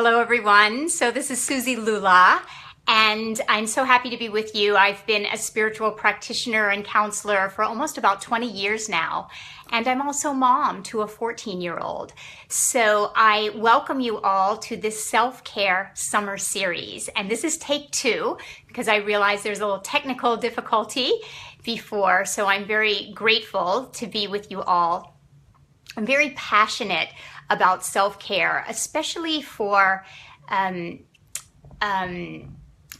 Hello, everyone. So this is Suzi Lula, and I'm so happy to be with you. I've been a spiritual practitioner and counselor for almost about 20 years now, and I'm also mom to a 14-year-old. So I welcome you all to this self-care summer series, and this is take 2 because I realize there's a little technical difficulty before, so I'm very grateful to be with you all. I'm very passionate about self-care, especially for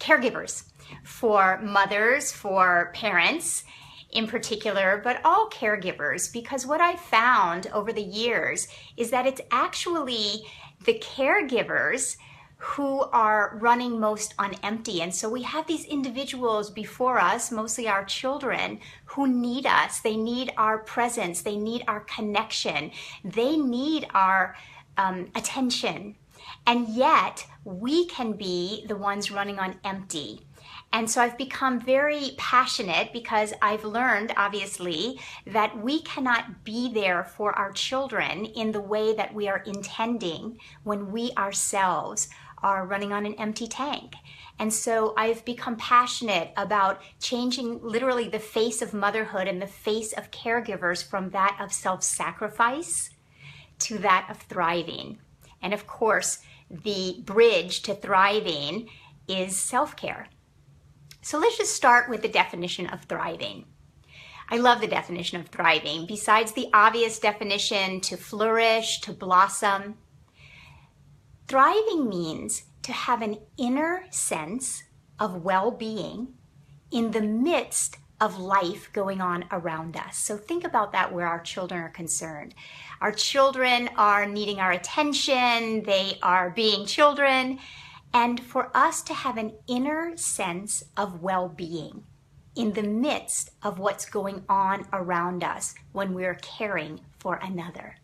caregivers, for mothers, for parents in particular, but all caregivers, because what I found over the years is that it's actually the caregivers who are running most on empty. And so we have these individuals before us, mostly our children, who need us. They need our presence. They need our connection. They need our attention. And yet we can be the ones running on empty. And so I've become very passionate because I've learned, obviously, that we cannot be there for our children in the way that we are intending when we ourselves are running on an empty tank. And so I've become passionate about changing literally the face of motherhood and the face of caregivers from that of self-sacrifice to that of thriving. And of course, the bridge to thriving is self-care. So let's just start with the definition of thriving. I love the definition of thriving. Besides the obvious definition to flourish, to blossom, thriving means to have an inner sense of well-being in the midst of life going on around us. So think about that where our children are concerned. Our children are needing our attention, they are being children, and for us to have an inner sense of well-being in the midst of what's going on around us when we're caring for another.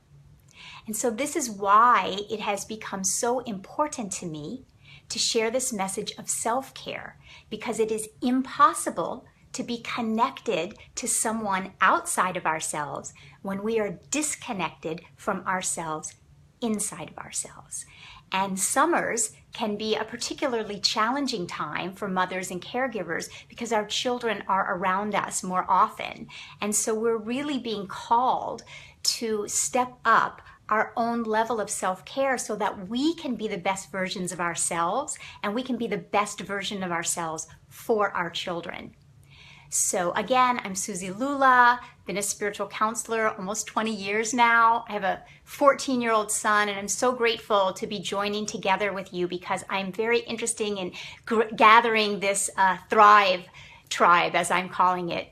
And so this is why it has become so important to me to share this message of self-care, because it is impossible to be connected to someone outside of ourselves when we are disconnected from ourselves inside of ourselves. And summers can be a particularly challenging time for mothers and caregivers because our children are around us more often. And so we're really being called to step up our own level of self-care so that we can be the best versions of ourselves and we can be the best version of ourselves for our children. So again, I'm Suzi Lula, been a spiritual counselor almost 20 years now. I have a 14-year-old son, and I'm so grateful to be joining together with you because I'm very interested in gathering this Thrive tribe, as I'm calling it.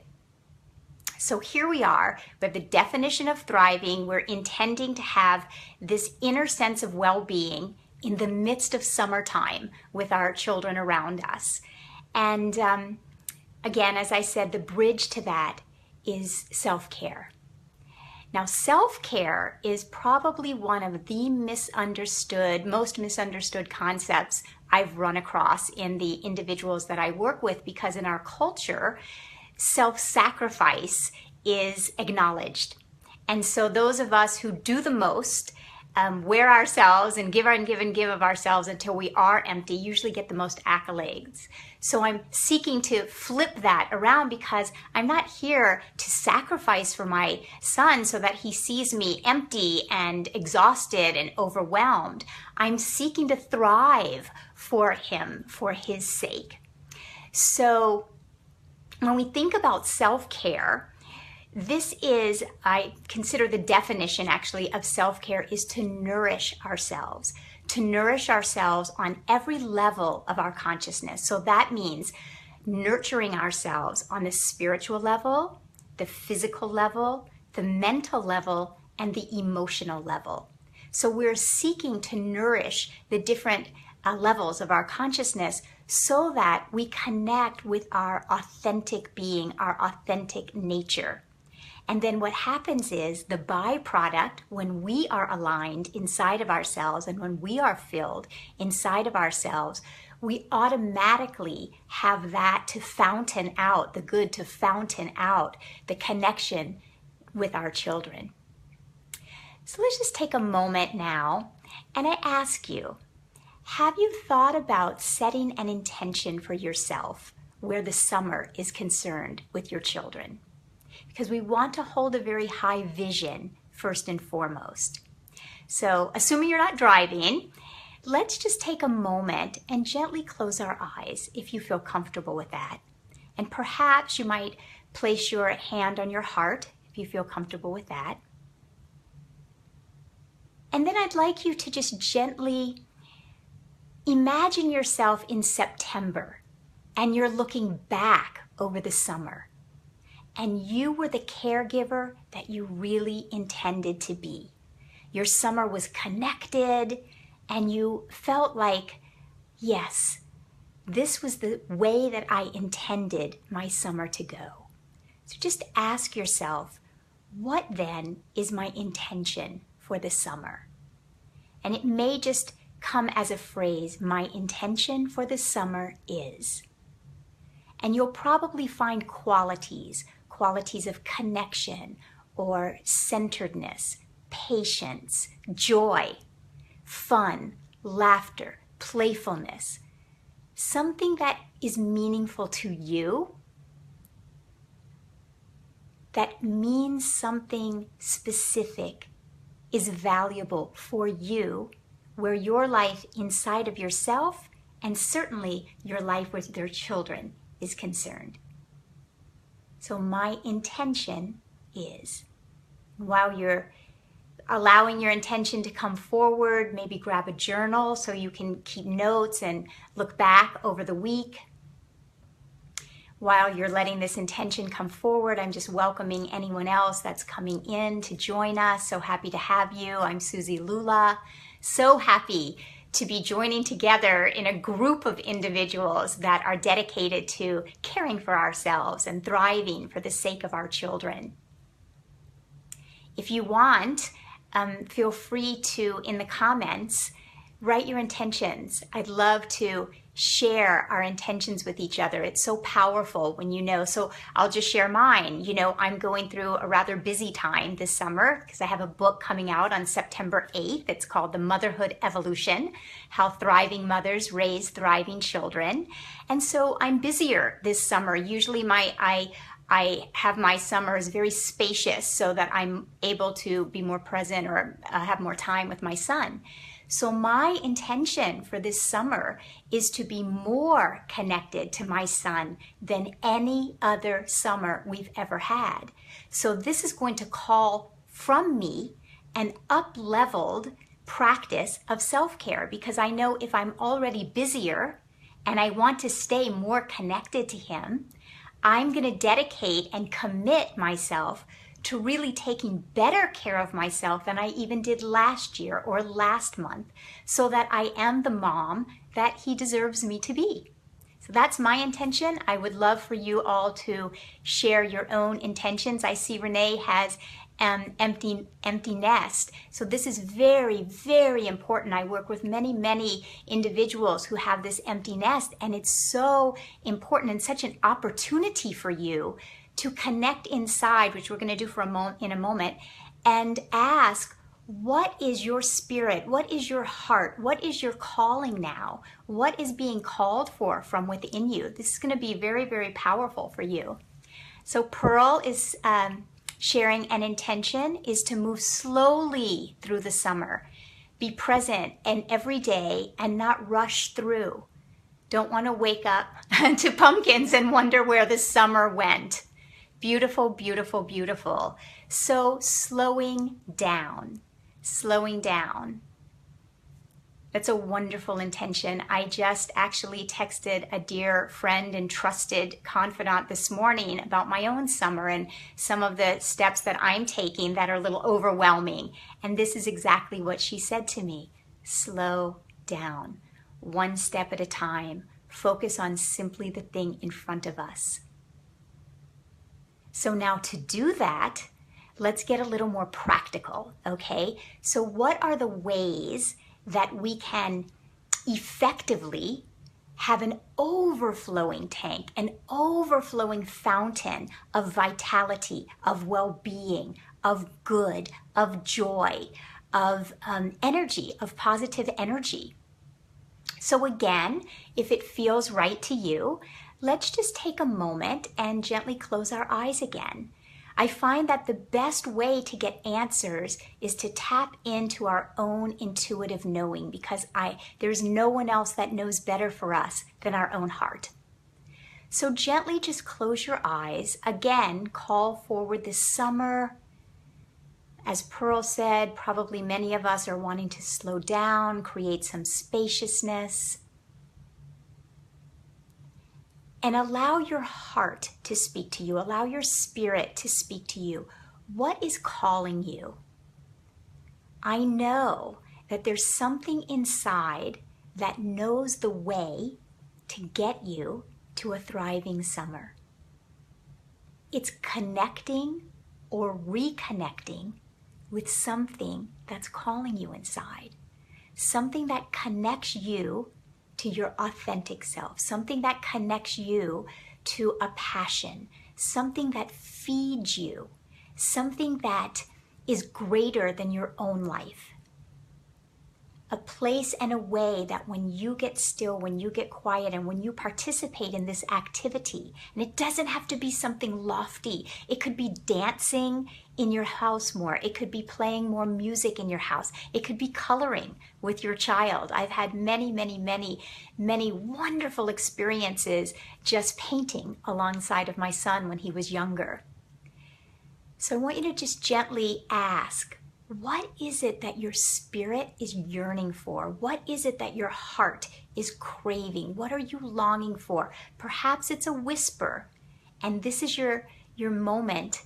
So here we are, we have the definition of thriving. We're intending to have this inner sense of well-being in the midst of summertime with our children around us. And again, as I said, the bridge to that is self-care. Now, self-care is probably one of the most misunderstood concepts I've run across in the individuals that I work with, because in our culture, self-sacrifice is acknowledged. And so those of us who do the most, wear ourselves and give of ourselves until we are empty, usually get the most accolades. So I'm seeking to flip that around because I'm not here to sacrifice for my son so that he sees me empty and exhausted and overwhelmed. I'm seeking to thrive for him, for his sake. So when we think about self-care, this is, I consider the definition actually of self-care is to nourish ourselves on every level of our consciousness. So that means nurturing ourselves on the spiritual level, the physical level, the mental level, and the emotional level. So we're seeking to nourish the different levels of our consciousness so that we connect with our authentic being, our authentic nature. And then what happens is the byproduct, when we are aligned inside of ourselves and when we are filled inside of ourselves, we automatically have that to fountain out, the good to fountain out the connection with our children. So let's just take a moment now and I ask you, have you thought about setting an intention for yourself where the summer is concerned with your children? Because we want to hold a very high vision first and foremost. So assuming you're not driving, let's just take a moment and gently close our eyes if you feel comfortable with that. And perhaps you might place your hand on your heart if you feel comfortable with that. And then I'd like you to just gently imagine yourself in September and you're looking back over the summer and you were the caregiver that you really intended to be. Your summer was connected and you felt like, yes, this was the way that I intended my summer to go. So just ask yourself, what then is my intention for the summer? And it may just come as a phrase, my intention for the summer is. And you'll probably find qualities of connection or centeredness, patience, joy, fun, laughter, playfulness, something that is meaningful to you, that means something specific, is valuable for you, where your life inside of yourself and certainly your life with your children is concerned. So my intention is, while you're allowing your intention to come forward, maybe grab a journal so you can keep notes and look back over the week. While you're letting this intention come forward, I'm just welcoming anyone else that's coming in to join us. So happy to have you. I'm Suzi Lula. So happy to be joining together in a group of individuals that are dedicated to caring for ourselves and thriving for the sake of our children. If you want, feel free to, in the comments, write your intentions. I'd love to share our intentions with each other. It's so powerful when you know. So I'll just share mine. You know, I'm going through a rather busy time this summer because I have a book coming out on September 8th. It's called The Motherhood Evolution, How Thriving Mothers Raise Thriving Children. And so I'm busier this summer. Usually I have my summers very spacious so that I'm able to be more present or have more time with my son. So my intention for this summer is to be more connected to my son than any other summer we've ever had. So this is going to call from me an up-leveled practice of self-care, because I know if I'm already busier and I want to stay more connected to him, I'm going to dedicate and commit myself to really taking better care of myself than I even did last year or last month, so that I am the mom that he deserves me to be. So that's my intention. I would love for you all to share your own intentions. I see Renee has an empty nest. So this is very, very important. I work with many individuals who have this empty nest, and it's so important and such an opportunity for you to connect inside, which we're going to do in a moment, and ask, what is your spirit? What is your heart? What is your calling now? What is being called for from within you? This is going to be very, very powerful for you. So Pearl is sharing an intention is to move slowly through the summer. Be present and every day and not rush through. Don't want to wake up to pumpkins and wonder where the summer went. Beautiful, beautiful, beautiful. So slowing down. That's a wonderful intention. I just actually texted a dear friend and trusted confidant this morning about my own summer and some of the steps that I'm taking that are a little overwhelming. And this is exactly what she said to me. Slow down. One step at a time. Focus on simply the thing in front of us. So now to do that, let's get a little more practical, okay? So what are the ways that we can effectively have an overflowing tank, an overflowing fountain of vitality, of well-being, of good, of joy, of energy, of positive energy? So again, if it feels right to you, let's just take a moment and gently close our eyes again. I find that the best way to get answers is to tap into our own intuitive knowing, because there's no one else that knows better for us than our own heart. So gently just close your eyes. Again, call forward this summer. As Pearl said, probably many of us are wanting to slow down, create some spaciousness. And allow your heart to speak to you. Allow your spirit to speak to you. What is calling you? I know that there's something inside that knows the way to get you to a thriving summer. It's connecting or reconnecting with something that's calling you inside. Something that connects you to your authentic self, something that connects you to a passion, something that feeds you, something that is greater than your own life. A place and a way that when you get still, when you get quiet, and when you participate in this activity, and it doesn't have to be something lofty. It could be dancing in your house more. It could be playing more music in your house. It could be coloring with your child. I've had many, many, many, many wonderful experiences just painting alongside of my son when he was younger. So I want you to just gently ask, what is it that your spirit is yearning for? What is it that your heart is craving? What are you longing for? Perhaps it's a whisper, and this is your moment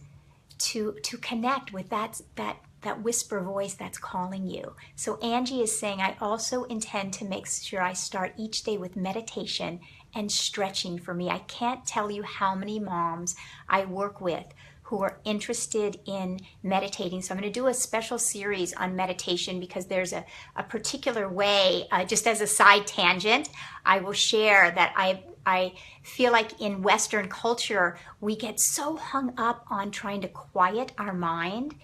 to connect with that whisper voice that's calling you. So Angie is saying, I also intend to make sure I start each day with meditation and stretching for me. I can't tell you how many moms I work with who are interested in meditating. So I'm going to do a special series on meditation, because there's a particular way, just as a side tangent, I will share that I feel like in Western culture, we get so hung up on trying to quiet our mind.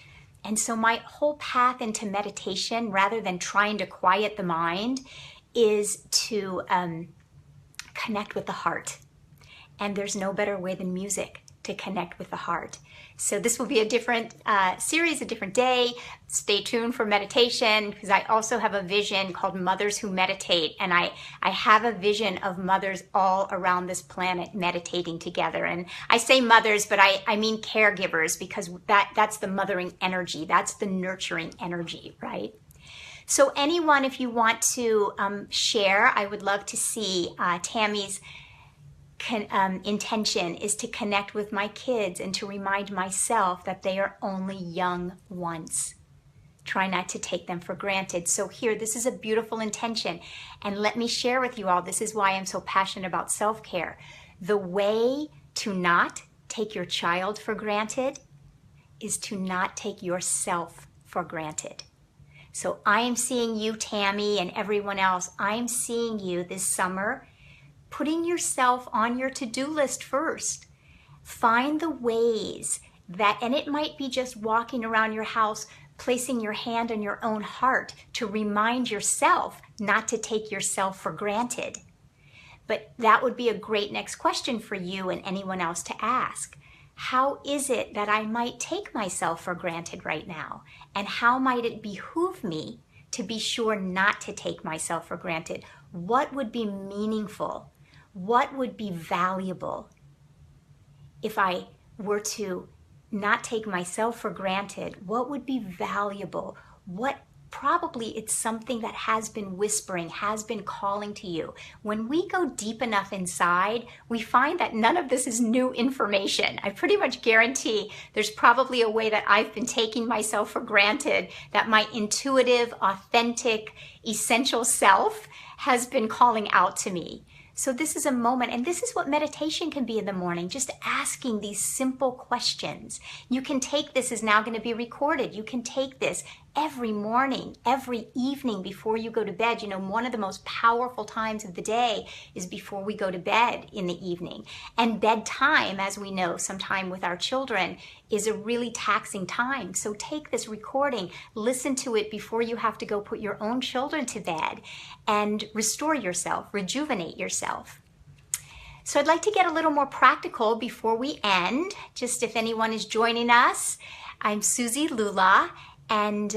And so my whole path into meditation, rather than trying to quiet the mind, is to connect with the heart. And there's no better way than music to connect with the heart. So this will be a different series, a different day. Stay tuned for meditation, because I also have a vision called Mothers Who Meditate. And I have a vision of mothers all around this planet meditating together. And I say mothers, but I mean caregivers, because that's the mothering energy. That's the nurturing energy, right? So anyone, if you want to share, I would love to see Tammy's intention is to connect with my kids and to remind myself that they are only young once. Try not to take them for granted. So here, this is a beautiful intention. And let me share with you all, this is why I'm so passionate about self-care. The way to not take your child for granted is to not take yourself for granted. So I am seeing you, Tammy, and everyone else. I'm seeing you this summer putting yourself on your to-do list first. Find the ways that, and it might be just walking around your house, placing your hand on your own heart to remind yourself not to take yourself for granted. But that would be a great next question for you and anyone else to ask. How is it that I might take myself for granted right now? And how might it behoove me to be sure not to take myself for granted? What would be meaningful? What would be valuable if I were to not take myself for granted? What would be valuable? Probably it's something that has been whispering, has been calling to you. When we go deep enough inside, we find that none of this is new information. I pretty much guarantee there's probably a way that I've been taking myself for granted, that my intuitive, authentic, essential self has been calling out to me. So this is a moment, and this is what meditation can be in the morning, just asking these simple questions. You can take this, is now going to be recorded. You can take this every morning, every evening before you go to bed. You know, one of the most powerful times of the day is before we go to bed in the evening. And bedtime, as we know, sometime with our children, is a really taxing time. So take this recording, listen to it before you have to go put your own children to bed, and restore yourself, rejuvenate yourself. So I'd like to get a little more practical before we end. Just if anyone is joining us, I'm Suzi Lula, and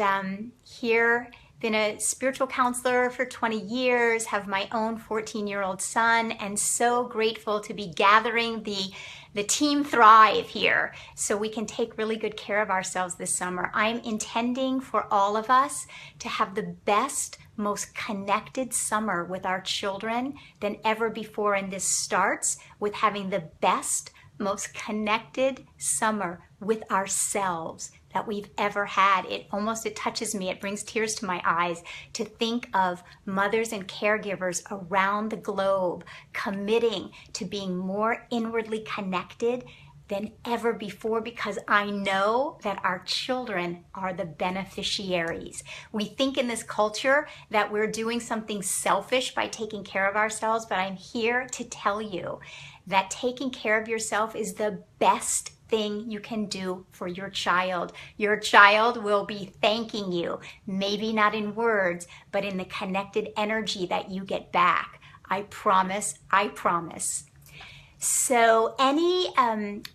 here, been a spiritual counselor for 20 years, have my own 14-year-old son, and so grateful to be gathering the Team Thrive here so we can take really good care of ourselves this summer. I'm intending for all of us to have the best, most connected summer with our children than ever before, and this starts with having the best, most connected summer with ourselves that we've ever had. It touches me, it brings tears to my eyes to think of mothers and caregivers around the globe committing to being more inwardly connected than ever before, because I know that our children are the beneficiaries. We think in this culture that we're doing something selfish by taking care of ourselves, but I'm here to tell you that taking care of yourself is the best thing you can do for your child. Your child will be thanking you, maybe not in words, but in the connected energy that you get back. I promise, I promise. So any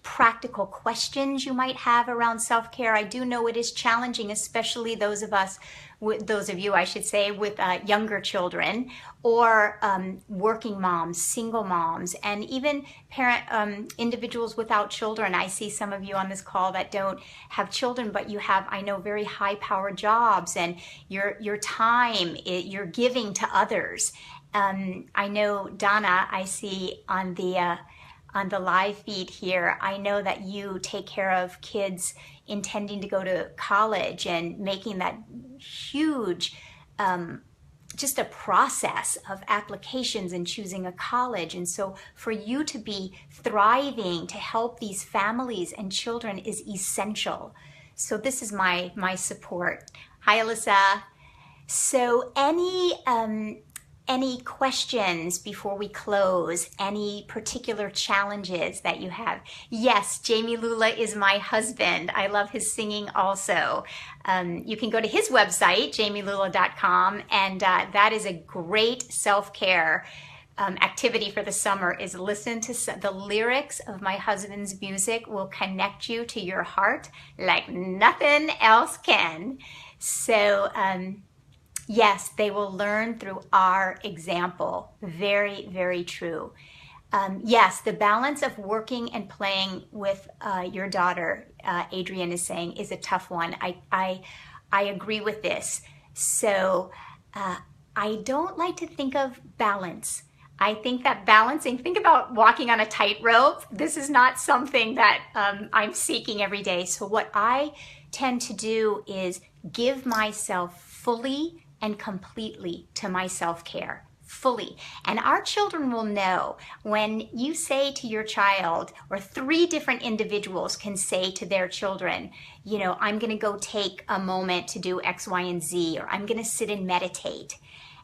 practical questions you might have around self-care? I do know it is challenging, especially those of you, I should say, with younger children, or working moms, single moms, and even parent individuals without children. I see some of you on this call that don't have children, but you have, I know, very high-powered jobs, and your time you're giving to others. I know, Donna, I see on the live feed here, I know that you take care of kids intending to go to college and making that huge, just a process of applications and choosing a college. And so for you to be thriving to help these families and children is essential. So this is my support. Hi, Alyssa. So any questions before we close? Any particular challenges that you have? Yes, Jamie Lula is my husband. I love his singing also. You can go to his website, jamielula.com, and that is a great self-care activity for the summer, is listen to the lyrics of my husband's music. Will connect you to your heart like nothing else can. So, yes, they will learn through our example. Very, very true. Yes, the balance of working and playing with your daughter, Adrienne is saying, is a tough one. I agree with this. So I don't like to think of balance. I think that balancing, think about walking on a tightrope. This is not something that I'm seeking every day. So what I tend to do is give myself fully and completely to my self-care, fully. And our children will know when you say to your child, or three different individuals can say to their children, you know, I'm gonna go take a moment to do X, Y, and Z, or I'm gonna sit and meditate.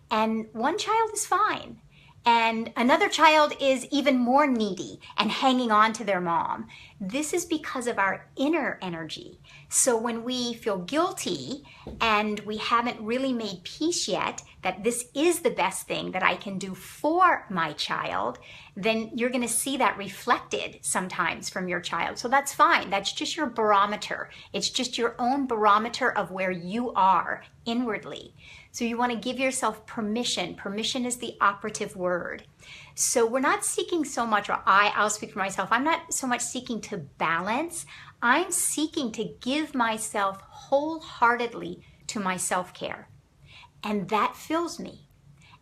And one child is fine. And another child is even more needy and hanging on to their mom. This is because of our inner energy. So when we feel guilty and we haven't really made peace yet that this is the best thing that I can do for my child, then you're going to see that reflected sometimes from your child. So that's fine. That's just your barometer. It's just your own barometer of where you are inwardly. So you want to give yourself permission. Permission is the operative word. So we're not seeking so much, or I'll speak for myself, I'm not so much seeking to balance. I'm seeking to give myself wholeheartedly to my self-care. And that fills me.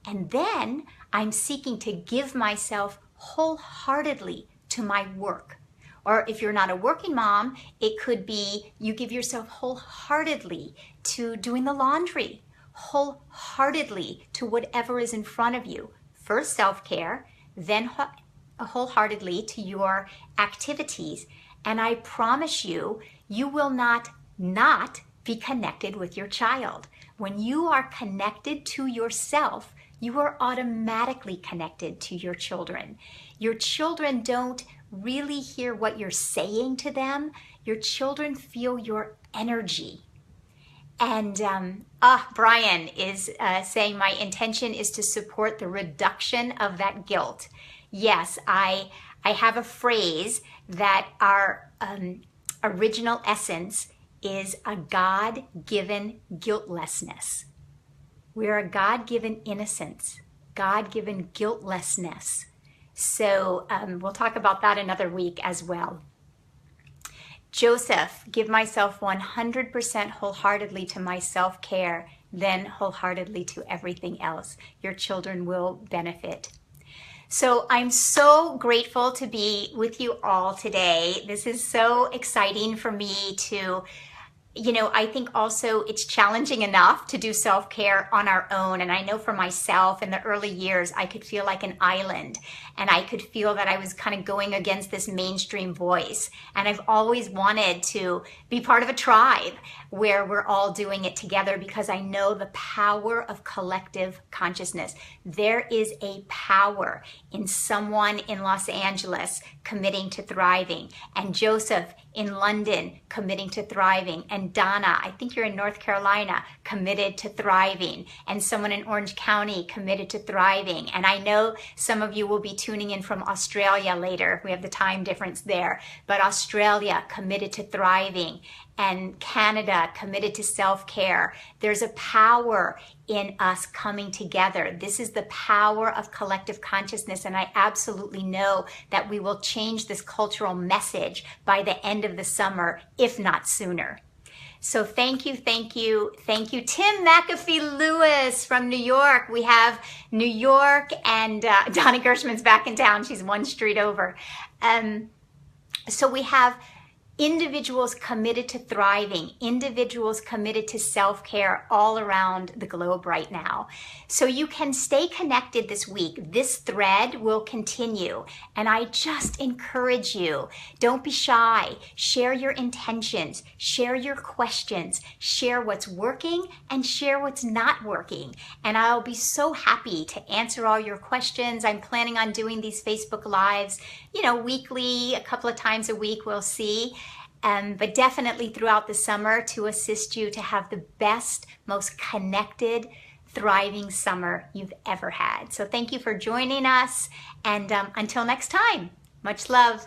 And then I'm seeking to give myself wholeheartedly to my work. Or if you're not a working mom, it could be you give yourself wholeheartedly to doing the laundry, wholeheartedly to whatever is in front of you. First self-care, then wholeheartedly to your activities. And I promise you, you will not be connected with your child. When you are connected to yourself, you are automatically connected to your children. Your children don't really hear what you're saying to them. Your children feel your energy. And Brian is saying, my intention is to support the reduction of that guilt. Yes, I have a phrase that our original essence is a God-given guiltlessness. We're a God-given innocence, God-given guiltlessness. So we'll talk about that another week as well. Joseph, give myself 100% wholeheartedly to my self-care, then wholeheartedly to everything else. Your children will benefit. So I'm so grateful to be with you all today. This is so exciting for me to, I think also it's challenging enough to do self-care on our own. And I know for myself in the early years, I could feel like an island, and I could feel that I was kind of going against this mainstream voice. And I've always wanted to be part of a tribe where we're all doing it together, because I know the power of collective consciousness. There is a power in someone in Los Angeles committing to thriving, and Joseph in London committing to thriving, and Donna, I think you're in North Carolina, committed to thriving, and someone in Orange County committed to thriving. And I know some of you will be tuning in from Australia later. We have the time difference there, but Australia committed to thriving, and Canada committed to self-care. There's a power in us coming together. This is the power of collective consciousness, and I absolutely know that we will change this cultural message by the end of the summer, if not sooner. So thank you, thank you, thank you. Tim McAfee Lewis from New York. We have New York, and Donna Gershman's back in town. She's one street over. So we have individuals committed to thriving, individuals committed to self-care all around the globe right now. So you can stay connected this week. This thread will continue, and I just encourage you, don't be shy. Share your intentions, share your questions, share what's working and share what's not working. And I'll be so happy to answer all your questions. I'm planning on doing these Facebook Lives, weekly, a couple of times a week, we'll see. But definitely throughout the summer to assist you to have the best, most connected, thriving summer you've ever had. So thank you for joining us, and until next time, much love.